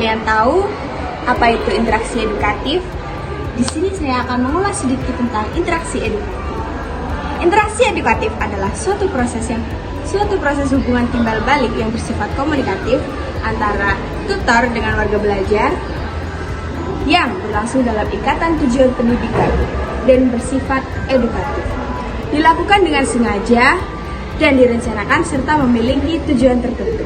kalian tahu apa itu interaksi edukatif, di sini saya akan mengulas sedikit tentang interaksi edukatif. Interaksi edukatif adalah suatu proses hubungan timbal balik yang bersifat komunikatif antara tutor dengan warga belajar yang berlangsung dalam ikatan tujuan pendidikan dan bersifat edukatif. Dilakukan dengan sengaja dan direncanakan serta memiliki tujuan tertentu.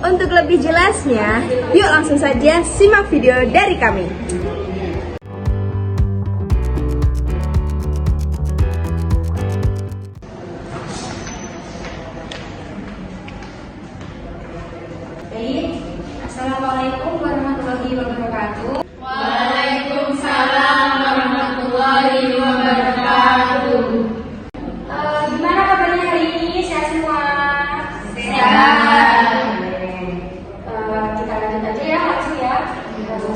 Untuk lebih jelasnya, yuk langsung saja simak video dari kami. Baik, Assalamualaikum warahmatullahi wabarakatuh. Waalaikumsalam warahmatullahi wabarakatuh. Gimana kabarnya hari ini? Sehat semua? Sehat. Kita lanjut aja ya, langsung ya.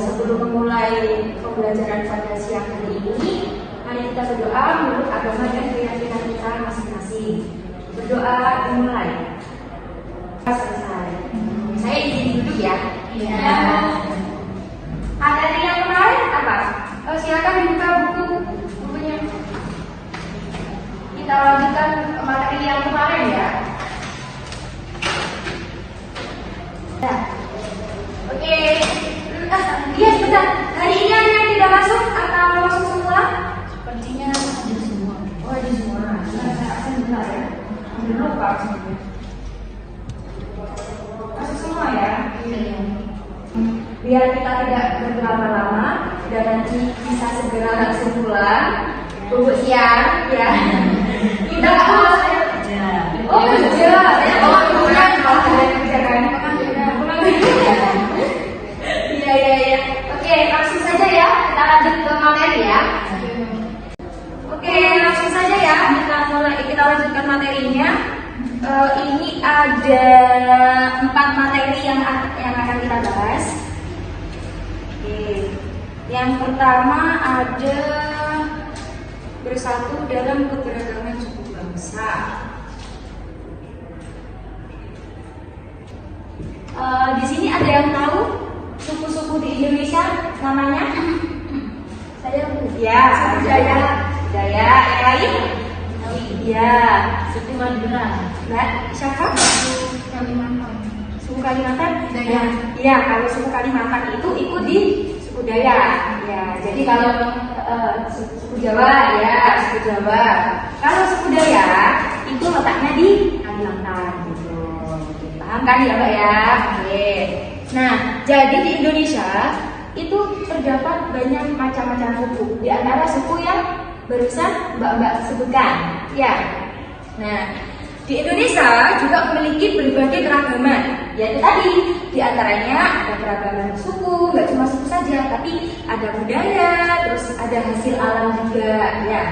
Sebelum memulai pembelajaran pada siang hari ini, mari kita berdoa menurut agama dan keyakinan kita masing-masing. Berdoa dimulai. Selesai. Saya izin duduk ya. Iya. Materi yang kemarin apa? Silakan dibuka bukunya. Kita lanjutkan materi yang kemarin ya. Oke. Iya sebentar. Hari ini ada yang tidak masuk atau masuk semua? Sepertinya ada semua. Oh ada semua. Saya benar ya. Ambil lupa sebenarnya. Masuk semua ya. Iya. Biar kita tidak berlama-lama dan nanti bisa segera langsung pulang. Bubuk siang ya. Kita Oh kerja. Bukan kalau kalian kerja kan. Iya. Oke, langsung saja ya. Kita lanjut ke materi ya. Oke, langsung saja ya. Kita lanjutkan materinya. Ini ada 4 materi yang akan kita bahas. Oke. Yang pertama ada bersatu dalam keberagaman suku bangsa. Di sini ada yang tahu suku-suku di Indonesia namanya? Saya ya, Jaya. Yang lain? Ya, Suku Madura. Mbak, siapa? Kalimantan. Suku Kalimantan? Dayak. Iya, kalau suku Kalimantan itu ikut di suku Dayak. Ya, jadi kalau suku Jawa, ya suku Jawa. Kalau suku Dayak itu letaknya di Kalimantan gitu. Paham kan ya Mbak ya? Oke. Nah, jadi di Indonesia itu terdapat banyak macam-macam suku. Di antara suku yang barusan Mbak sebutkan. Ya. Nah, di Indonesia juga memiliki berbagai keragaman. Yaitu tadi, di antaranya ada keragaman suku, nggak cuma suku saja, tapi ada budaya, terus ada hasil alam juga. Ya.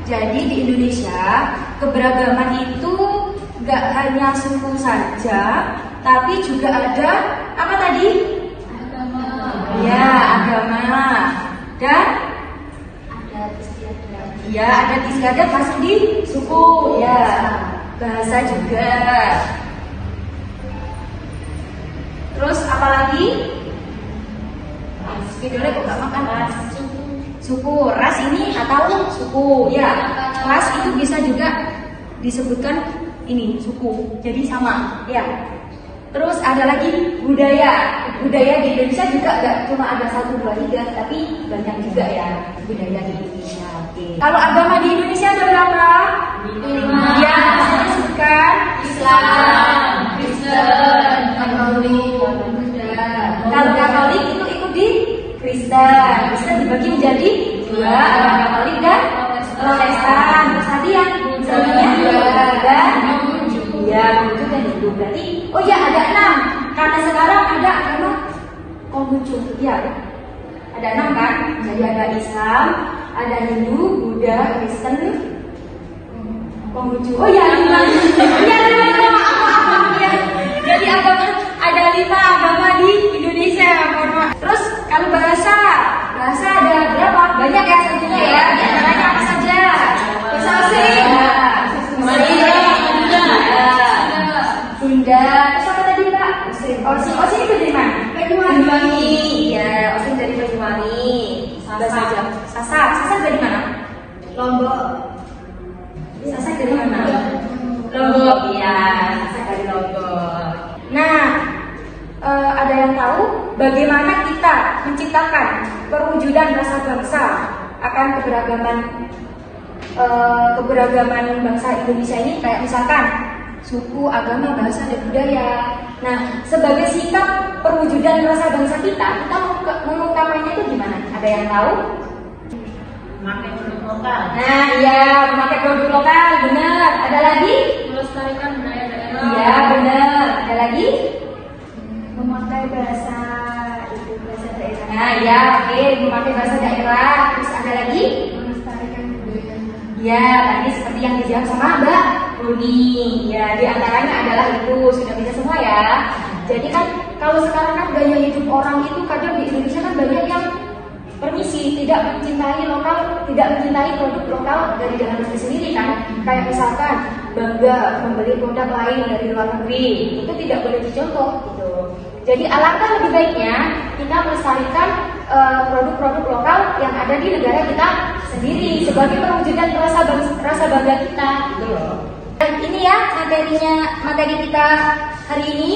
Jadi di Indonesia keberagaman itu nggak hanya suku saja, tapi juga ada apa tadi? Agama. Ya, agama dan Adat istiadat. ya adat istiadat masuk di suku. Ya, bahasa juga. Terus apa lagi? Videonya kok gak makan? Suku, ras ini atau suku. Ya, ras itu bisa juga disebutkan ini suku. Jadi sama. Ya. Terus ada lagi budaya. Budaya di Indonesia juga gak cuma ada 1, 2, 3, tapi banyak juga ya budaya di Indonesia. Oke. Kalau agama di Indonesia ada berapa? 5. Ya, saya sebutkan Islam, Kristen, Katolik, Buddha. Kalau Katolik itu ikut di Kristen. Kristen dibagi menjadi 2, ada Katolik dan Protestan. Terus tadi yang Buddha dan ya, Konghucu dan Hindu. Berarti, oh ya ada 6. Karena sekarang ada agama Konghucu. Ya, ada 6 kan? Jadi ada Islam, ada Hindu, Buddha, Kristen, Konghucu. Oh ya, 5. Iya, 5. Maaf ya. Jadi agama ada 5 agama di Indonesia. Terus kalau bahasa ada berapa? Banyak ya tentunya ya. Di antaranya apa saja? Bahasa asing. Sunda. Terus apa tadi Mbak? Osing itu dari mana? saja. Sasar dari mana? Lombok. Sasar dari mana? Lombok, ya. Sasar dari Lombok. Nah, ada yang tahu bagaimana kita menciptakan perwujudan rasa bangsa akan keberagaman bangsa Indonesia ini, kayak misalkan suku, agama, bahasa, dan budaya. Nah, sebagai sikap perwujudan rasa bangsa kita mengutamakannya itu gimana? Ada yang tahu? Memakai produk lokal. Nah, iya, memakai produk lokal, benar. Ada lagi? Melestarikan budaya daerah. Iya, benar. Ada lagi? Memakai bahasa daerah. Nah, ya, oke, memakai bahasa daerah. Terus ada lagi? Melestarikan budaya. Ya, tadi seperti yang dijawab sama Mbak Runi. Ya, di antaranya adalah itu. Sudah bisa semua ya. Jadi kan kalau sekarang kan gaya hidup orang itu kadang di Indonesia kan banyak yang permisi, tidak mencintai lokal, tidak mencintai produk lokal dari dalam negeri sendiri kan. Kayak misalkan bangga membeli produk lain dari luar negeri, itu tidak boleh dicontoh gitu. Jadi alangkah lebih baiknya kita melestarikan produk-produk lokal yang ada di negara kita sendiri sebagai perwujudan rasa bangga kita gitu loh. Dan ini ya materi kita hari ini.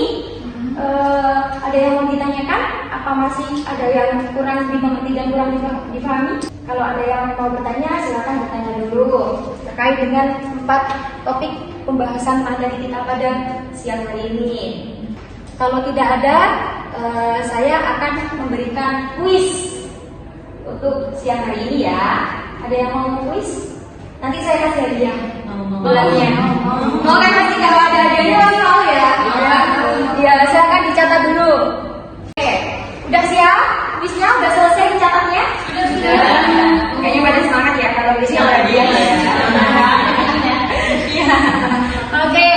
Ada yang mau ditanyakan? Apa masih ada yang kurang dimengerti dan kurang dipahami? Kalau ada yang mau bertanya, silakan bertanya dulu terkait dengan 4 topik pembahasan materi kita pada siang hari ini. Kalau tidak ada, saya akan memberikan kuis untuk siang hari ini ya. Ada yang mau kuis? Nanti saya kasih hadiah. Bulannya. Mau kan pasti kalau ada hadiahnya mau ya? Ya, silakan dicatat dulu. Oke, udah siap? Kuisnya udah selesai dicatatnya? Sudah. Kayaknya pada semangat ya kalau kuisnya ada hadiah. Oke,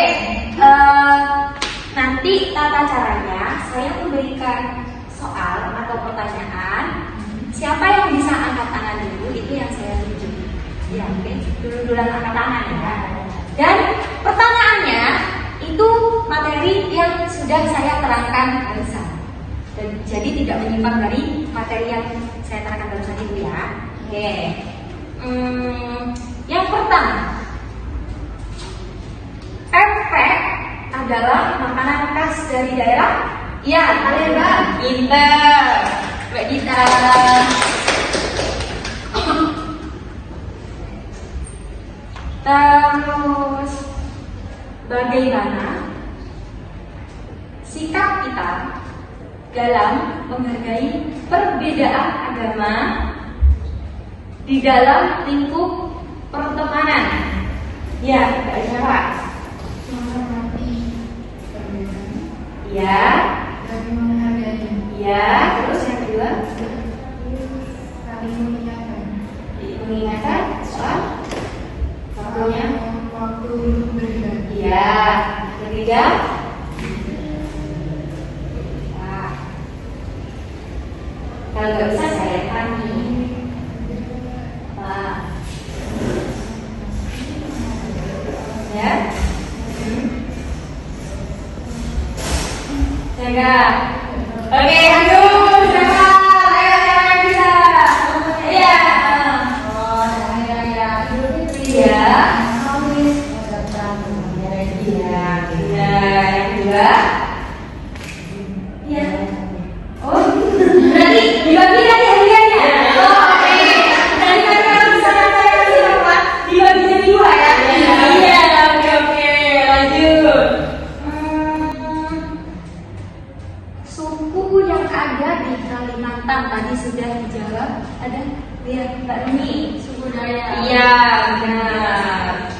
nanti tata caranya saya memberikan soal atau pertanyaan. Siapa yang bisa angkat tangan dulu itu yang saya tuju. Ya, oke. Dulu-duluan angkat tangan ya. Dan pertanyaannya itu materi yang sudah saya terangkan barusan. Dan jadi tidak menyimpang dari materi yang saya terangkan barusan itu ya. Oke. Yang pertama, pempek adalah makanan khas dari daerah? Iya, kalian Mbak. Pinter. Mbak Dita. Terus bagaimana sikap kita dalam menghargai perbedaan agama di dalam lingkup pertemanan? Ya, Mbak Isra. Menghormati perbedaan. Ya. Dan menghargai. Ya. Terus yang kedua? Saling mengingatkan. Mengingatkan soal waktunya. Waktu berbeda. Iya. Ketiga. Nah. Kalau nggak bisa saya tanya. Wah. Ya. Jaga. Oke, aduh, jaga. Ayo, bisa. Iya. Oh, ya. Iya. Yang kedua. Iya. Oh, berarti dibagi tadi hadiahnya. Oh, oke. Berarti mereka bisa saya kasih apa? Dibagi jadi 2 ya. Iya, oke. Lanjut. Suku yang ada di Kalimantan tadi sudah dijawab. Ada lihat Mbak Rumi. Suku Dayak. Iya, benar.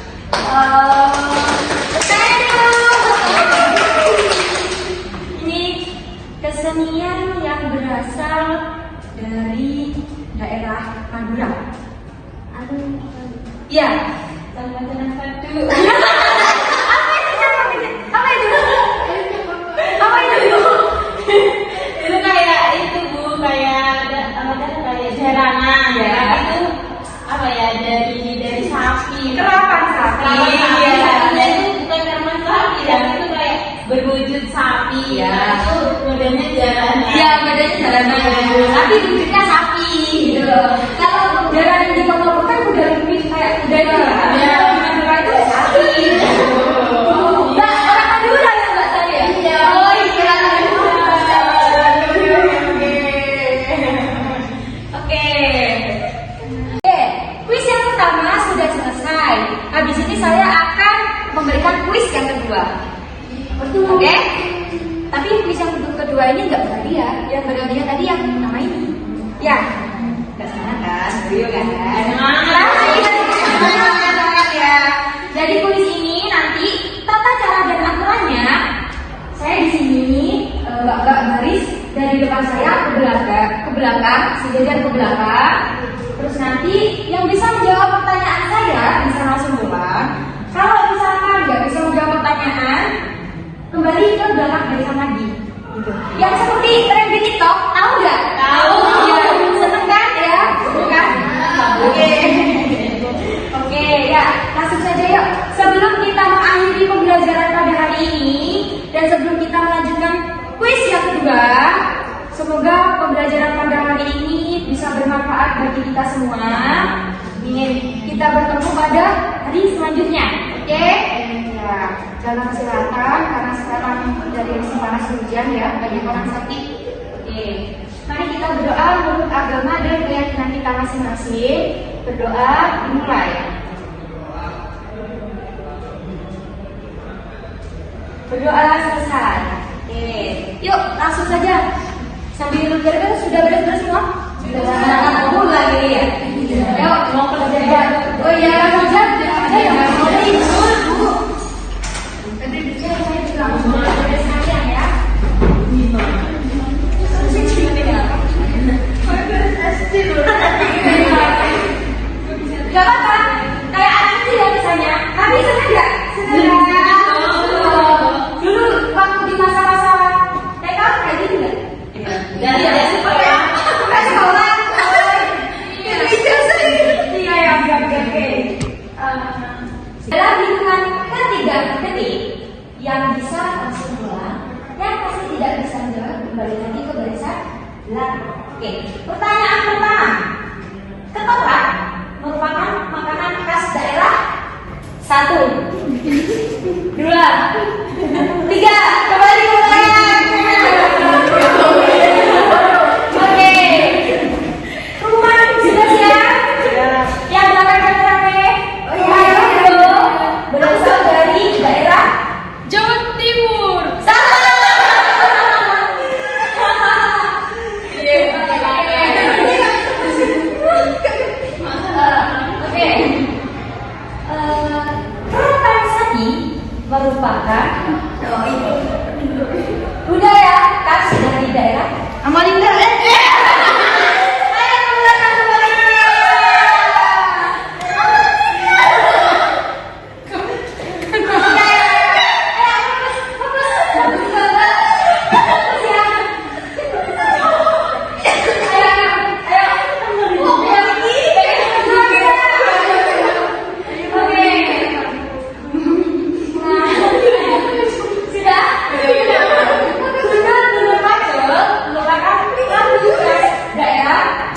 Ini kesenian yang berasal dari daerah Madura. Aduh, iya. Tangan satu. Apa itu? Itu kayak itu Bu, kayak ada kayak jaranan ya. Itu apa ya, dari sapi. Kerapan sapi. Iya. Dan itu bukan kerapan sapi, dan itu kayak berwujud sapi. Iya. Itu modelnya jaranan. Iya, badannya jalanan. Tapi wujudnya sapi gitu. Kalau jalan di foto kan udah lebih kayak udah itu itu sapi. Mbak, orang Madura ya Mbak saya? Iya. Oh iya. Oke. Kuis yang pertama sudah selesai. Habis ini saya akan memberikan kuis yang kedua. Oke? Tapi kuis yang kedua ini nggak berhadiah. Yang berhadiah tadi yang nama ini. Ya. Nggak semangat kan? Serius kan? Semangat ya. Jadi kuis ini nanti tata cara dan aturannya saya di sini mbak baris dari depan saya ke belakang, sejajar ke belakang. Terus nanti yang bisa menjawab pertanyaan saya bisa langsung pulang. Kalau misalkan nggak bisa menjawab pertanyaan, kembali ke belakang barisan lagi. Gitu. Yang seperti tren di TikTok, tahu nggak? Tahu. Ya, seneng kan ya? Bukan? Oke. Oke, ya langsung saja yuk. Sebelum kita mengakhiri pembelajaran pada hari ini dan sebelum kita melanjutkan kuis yang kedua, semoga pembelajaran pada hari ini bisa bermanfaat bagi kita semua. Ingin kita bertemu pada hari selanjutnya. Oke? Ya, jangan silakan karena sekarang dari musim panas hujan ya, banyak orang sakit. Oke. Mari kita berdoa menurut agama dan keyakinan kita masing-masing. Berdoa dimulai. Berdoa selesai. Oke. Yuk, langsung saja. Sambil beres sudah beres semua? Sudah. Mulai ya. Yuk, mau belajar. Oh iya, langsung saja. Ayo, mau tidur, Bu. Tadi saya bilang mau belajar sekalian ya. Gak apa-apa, kayak anak kecil ya misalnya. Tapi senang nggak? Dulu waktu di masa-masa TK kayak gitu nggak? Dari sekolah. Bukan sekolah. Iya ya, oke. Dalam hitungan ketiga detik yang bisa langsung pulang, yang pasti tidak bisa menjawab kembali lagi ke barisan belakang. Oke, pertanyaan pertama. Ketoprak merupakan makanan khas daerah. 1, 2, 3, kembali ke belakang. Oke, rumah sudah siap? Yang belakang rame. Ayo, berasal dari daerah Jawa Timur. Kerokan sapi merupakan budaya khas dari daerah Amalinda. Ayo menggunakan kembali.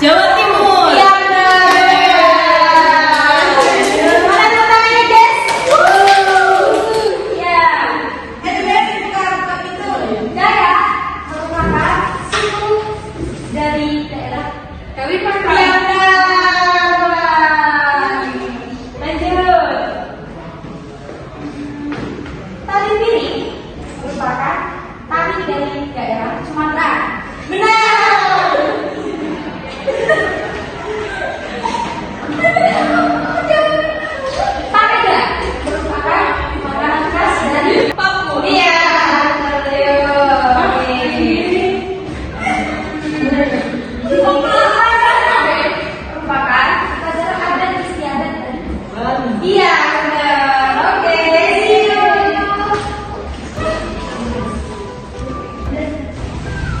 Jawa Timur. Iya benar. Mana tangannya guys? Ya. Daya merupakan suku dari daerah Kalimantan. Iya benar. Lanjut. Tali piring merupakan tali dari daerah Sumatera. Benar. Papeda merupakan makanan khas dari Papua. Iya. Merupakan upacara adat istiadat dari Iya benar. Oke.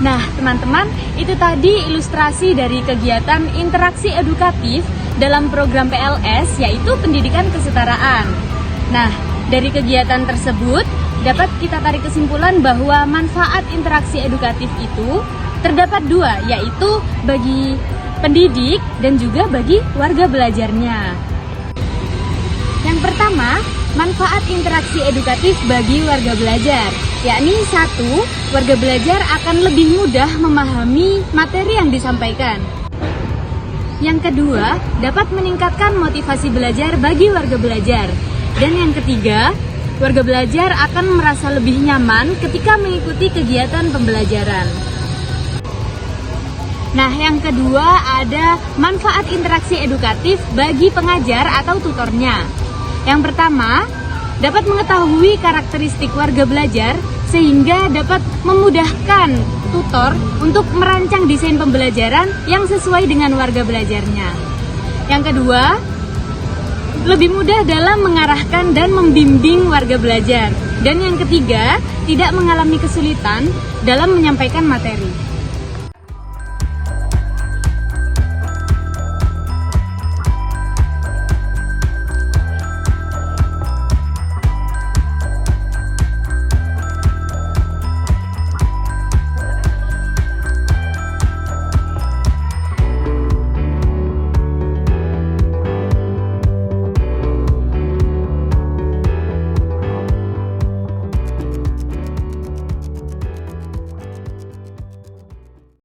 Nah, teman-teman, itu tadi ilustrasi dari kegiatan interaksi edukatif dalam program PLS, yaitu pendidikan kesetaraan. Nah, dari kegiatan tersebut dapat kita tarik kesimpulan bahwa manfaat interaksi edukatif itu terdapat dua, yaitu bagi pendidik, dan juga bagi warga belajarnya. Yang pertama, manfaat interaksi edukatif bagi warga belajar, yakni 1. Warga belajar akan lebih mudah memahami materi yang disampaikan. Yang kedua, dapat meningkatkan motivasi belajar bagi warga belajar. Dan yang ketiga, warga belajar akan merasa lebih nyaman ketika mengikuti kegiatan pembelajaran. Nah, yang kedua ada manfaat interaksi edukatif bagi pengajar atau tutornya. Yang pertama, dapat mengetahui karakteristik warga belajar sehingga dapat memudahkan tutor untuk merancang desain pembelajaran yang sesuai dengan warga belajarnya. Yang kedua, lebih mudah dalam mengarahkan dan membimbing warga belajar. Dan yang ketiga, tidak mengalami kesulitan dalam menyampaikan materi.